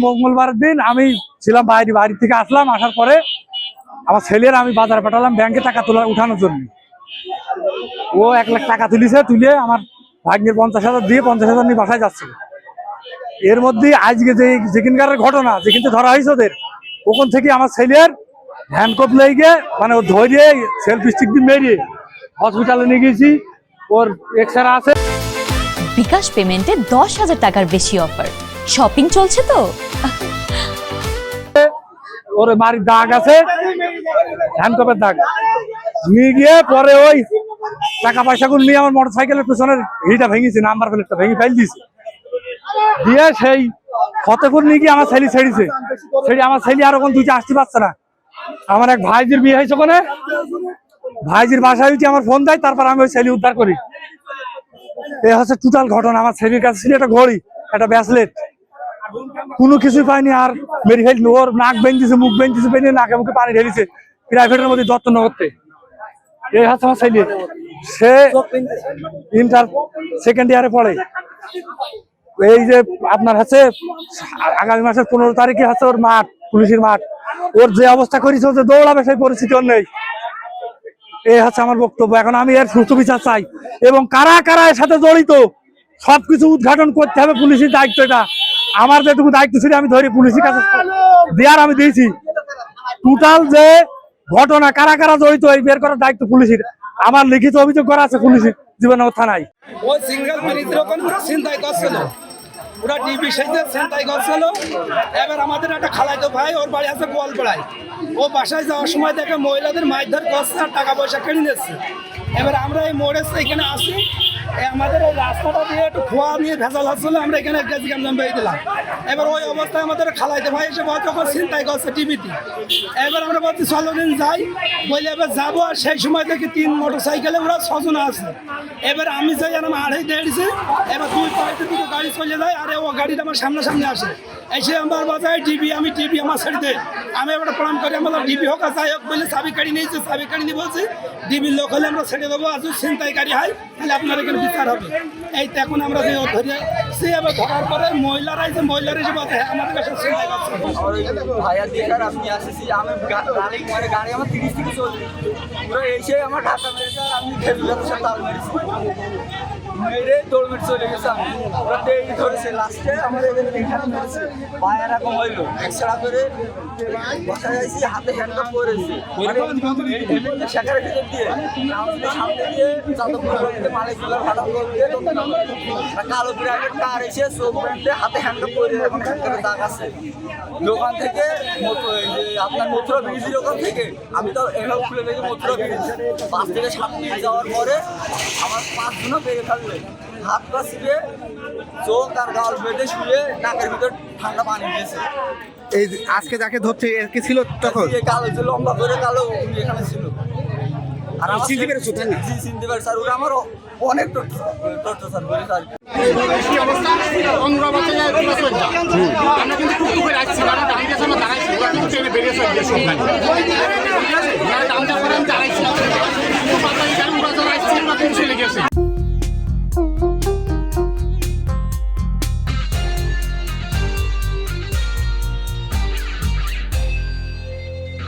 মঙ্গলবারের দিন আমি ছিলাম বাড়ি থেকে আসলাম, আসার পরে আমার ছেলের আমি বাজারে পাঠালাম ব্যাংকে টাকা উঠানোর জন্য। ও 1 লাখ টাকা তুলে আমার ভাগ্যের 50,000 দিয়ে 50,000 নিয়ে বাসায় যাচ্ছিল। এর মধ্যে আজকে যেখানকার ঘটনা, যেখানে ধরা হয়েছে ওদের, ওখান থেকে আমার ছেলের হ্যান্ডকপ লেগে মানে ও ধরে সেলফ স্টিক দিয়ে মেরে হসপিটালে নিয়ে গেছি। ওর এক্সরে আছে। বিকাশ পেমেন্টে 10,000 টাকার বেশি অফার। শপিং চলছে তো। ওর মারির দাগ আছে, হ্যান্ডকপের দাগ। নিয়ে গিয়ে পরে ওই টাকা পয়সাগুলো নিয়ে আমার মোটরসাইকেলের পেছনের হিটা ভেঙেছে, নাম্বার প্লেটটা ভেঙে ফেল দিয়েছে। দিয়ে সেই ফতেপুর নিয়ে গিয়ে আমার ছেলে ছেড়েছে। আমার ছেলে আর ওখান দুইটা আসতে পারছে না। আমার এক ভাইজির বিয়ে হয়েছে ওখানে, ভাইজির বাসায় উঠে আমার ফোন দেয়, তারপর আমি ওই ছেলে উদ্ধার করি। এই হচ্ছে টোটাল ঘটনা। আমার ছেলের কাছে ছিল একটা ঘড়ি, একটা ব্রেসলেট, কোনো কিছুই পাইনি। আর মেরে ফেলছিল। ওর নাক বেঁধেছে, মুখ বেঁধেছে, বেঁধে নাকে মুখে পানি ঢেলেছে প্রাইভেটের মধ্যে দত্তনগরতে। এই হচ্ছে আমার ছেলে। সে ইন্টার সেকেন্ড ইয়ারে পড়ে। এই যে আপনার হচ্ছে আগামী মাসের 15 তারিখে হচ্ছে ওর মাঠ, পুলিশের মাঠ। ওর যে অবস্থা করেছে, যে দৌড়াবে সেই পরিস্থিতি ওর নেই। এই হচ্ছে আমার বক্তব্য। এখন আমি এর সুষ্ঠু বিচার চাই, এবং কারা কারা এর সাথে জড়িত সবকিছু উদ্ঘাটন করতে হবে। পুলিশের দায়িত্ব এটা। আমার যেটুকু দায়িত্ব ছিল আমি ধরে পুলিশের কাছে দেওয়ার আমি দিয়েছি। টোটাল যে ঘটনা কারা কারা জড়িত এই বের করার দায়িত্ব পুলিশের। আমার লিখিত অভিযোগ করা আছে পুলিশের জীবননগর থানায়। ওই সিঙ্গেল ব্রিজের ওখানে ওরা ছিনতাই করছিল, ওরা ডিবি সেজে ছিনতাই করছিল। এবার আমাদের একটা খালাতো ভাই, ওর বাড়ি আছে গোয়ালপাড়ায়। ও বাসায় যাওয়ার সময় দেখে মহিলাদের মারধর করছে আর টাকা পয়সা কেড়ে নিচ্ছে। এবার আমরা এই মোড়ে এখানে আসি, আমাদের এই রাস্তাটা দিয়ে একটু খোয়া নিয়ে ভেজাল হচ্ছিল, আমরা এখানে গ্যাসিকাম পেয়ে দিলাম। এবার ওই অবস্থায় আমাদের খালাইতে ভাই এসে তখন চিন্তাই করছে টিভিতে। এবার আমরা বলছি চলো দিন যাই বলে এবার যাবো। আর সেই সময় দেখি 3 মোটরসাইকেলে ওরা 6 জন আছে। এবার আমি যাই আর আমার আড়াই দিয়েছি। এবার 2 পাড়াতে দুটো গাড়ি চলে যায়, আর ও গাড়িটা আমার সামনে আসে। এসে আমার বাজায় ডিবি, আমি ডিবি আমার ছেড়ে দেয়। আমি এবার প্রণাম করি, আমরা ডিবি হোক আর যাই হোক বলে চাবি কাড়ি নিয়েছি। চাবি কাড়ি নিয়ে বলছি ডিবির লোক হলে আমরা ছেড়ে দেবো, আজ ছিনতাইকারী হয় তাহলে আপনার এখানে বিচার হবে। এই এখন আমরা যে ধরে সে এবার ধরার পরে মহিলারা এসে বলছে হ্যাঁ আমাদের কাছে ছিনতাই করছে। ভাইয়া দেখার আমি আসেছি, আমি গাড়ি আমার 30 থেকে 40 পুরো এসে আমার ঢাকা মেরেছে। আর আমি খেজুরের সাথে তাল মেরেছি, মেরে দৌড় মেরে চলে গেছে। আমি ওরা এই ধরেছে লাস্টে আমার এখানে মেরেছে। পায়ে এরকম হইলো, এক্সট্রা করে বসায় যাইছি, হাতে হ্যান্ডকাপ করেছি। সেখানে ভিতর দিয়ে সামনে দিয়ে যাদবপুর মালিকগুলো হঠাৎ করতে কালো ব্র্যান্ডের কার এসে চোখ ব্র্যান্ডে হাতে হ্যান্ডকাপ করে এখন হ্যান্ডকাপের দাগ আছে। দোকান থেকে আপনার মথুরা ব্রিজের ওখান থেকে আমি তো এভাবে খুলে দেখি মথুরা ব্রিজ 5 থেকে 7 মিনিট যাওয়ার পরে আমার 5 জনও বেড়ে ফেললে, হাত পা ছিপে চোখ আর গাল বেঁধে শুয়ে নাকের ভিতর ঠান্ডা পানি দিয়েছে। এই আজকে যাকে ধরছে এর কি ছিল তখন? কালো যে লম্বা করে কালো এখানে ছিল। আর আমার চিনতে পেরেছো? জি চিনতে পারছি। আর ওরা আমার অনেক টর্চার করেছে আর কি। আমরা কিন্তু টুকটুক করে আসছি, মানে দাঁড়িয়ে আমরা দাঁড়াইছি, ওরা কিন্তু ট্রেনে বেরিয়েছে দাঁড়াইছি, ওরা চলে গেছে।